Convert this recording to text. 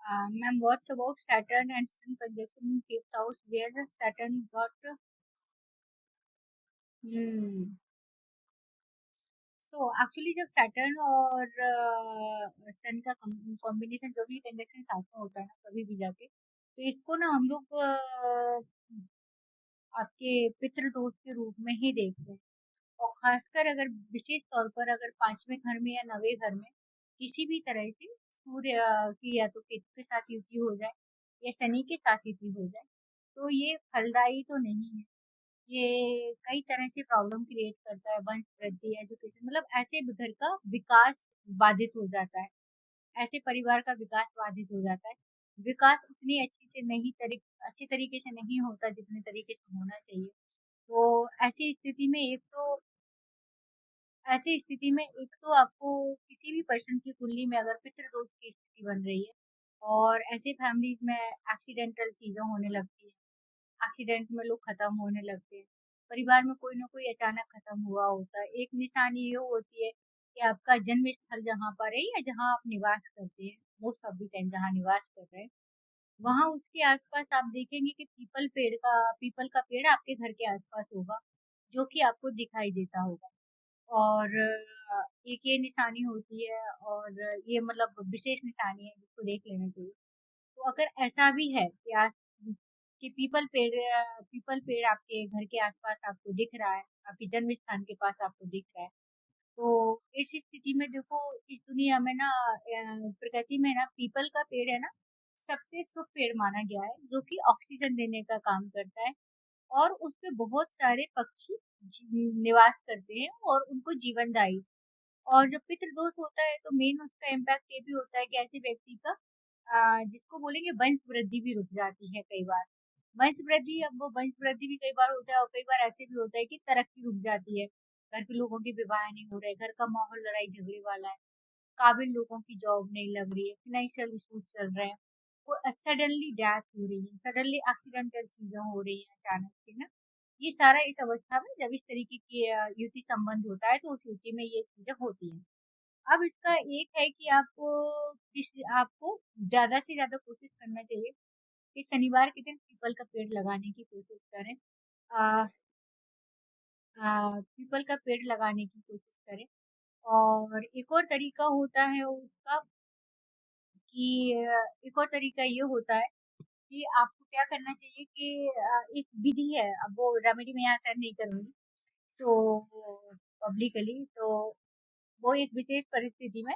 Ma'am, what's about Saturn and Sun conjunction in fifth house where the Saturn got hmm. So actually जब Saturn और सन का combination जो भी conjunction साथ में होता है ना कभी भी जाके तो इसको ना हम लोग आपके पितृदोष के रूप में ही देखते हैं। और खासकर अगर विशेष तौर पर अगर पांचवें घर में या नवे घर में किसी भी तरह से सूर्य की या तो केतु के साथ युति हो जाए या शनि के साथ युति हो जाए तो ये फलदायी तो नहीं है। ये कई तरह से प्रॉब्लम क्रिएट करता है, वंश वृद्धि, एजुकेशन मतलब ऐसे घर का विकास बाधित हो जाता है। ऐसे परिवार का विकास बाधित हो जाता है। विकास उतनी अच्छी तरीके से नहीं होता जितने तरीके से होना चाहिए। तो ऐसी स्थिति में एक तो आपको किसी भी पर्सन की कुंडली में अगर पितृदोष की स्थिति बन रही है और ऐसे फैमिलीज में एक्सीडेंटल चीजें होने लगती है, एक्सीडेंट में लोग खत्म होने लगते हैं, परिवार में कोई ना कोई अचानक खत्म हुआ होता है। एक निशानी ये होती है कि आपका जन्म स्थल जहाँ पर है या जहाँ आप निवास करते हैं, मोस्ट ऑफ द टाइम जहाँ निवास कर रहे हैं, वहाँ उसके आसपास आप देखेंगे कि पीपल का पेड़ आपके घर के आसपास होगा, जो कि आपको दिखाई देता होगा। और एक ये निशानी होती है और ये मतलब विशेष निशानी है जिसको देख लेना चाहिए। तो अगर ऐसा भी है कि कि पीपल पेड़ आपके घर के आसपास आपको दिख रहा है, आपके जन्म स्थान के पास आपको दिख रहा है, तो इस स्थिति में देखो इस दुनिया में ना प्रकृति में ना पीपल का पेड़ है ना सबसे शुभ पेड़ माना गया है जो कि ऑक्सीजन देने का काम करता है और उसपे बहुत सारे पक्षी निवास करते हैं और उनको जीवनदायी। और जब पितृदोष होता है तो मेन उसका इम्पैक्ट ये भी होता है कि ऐसे व्यक्ति का जिसको बोलेंगे वंश वृद्धि भी रुक जाती है कई बार। वंश वृद्धि अब वो वंश वृद्धि भी कई बार होता है और कई बार ऐसे भी होता है कि तरक्की रुक जाती है। घर के लोगों के विवाह नहीं हो रहे, घर का माहौल लड़ाई झगड़े वाला है, काबिल लोगों की जॉब नहीं लग रही है, फाइनेंशियल इश्यूज चल रहे हैं, वो सडनली डेथ हो रही है, सडनली एक्सीडेंटल चीजें हो रही हैं अचानक से ना। ये सारा इस अवस्था में जब इस तरीके की युति संबंध होता है तो उस युति में ये चीजें होती हैं। अब इसका एक है कि आपको ज़्यादा से ज़्यादा कोशिश करना चाहिए कि शनिवार के दिन पीपल का पेड़ लगाने की कोशिश करें। अ पीपल का पेड़ लगाने की कोशिश करें। और एक और तरीका होता है उसका कि एक और तरीका ये होता है कि आपको क्या करना चाहिए कि एक विधि है, अब वो रेमेडी मैं यहाँ शेयर नहीं करूँगी, तो पब्लिकली तो वो एक विशेष परिस्थिति में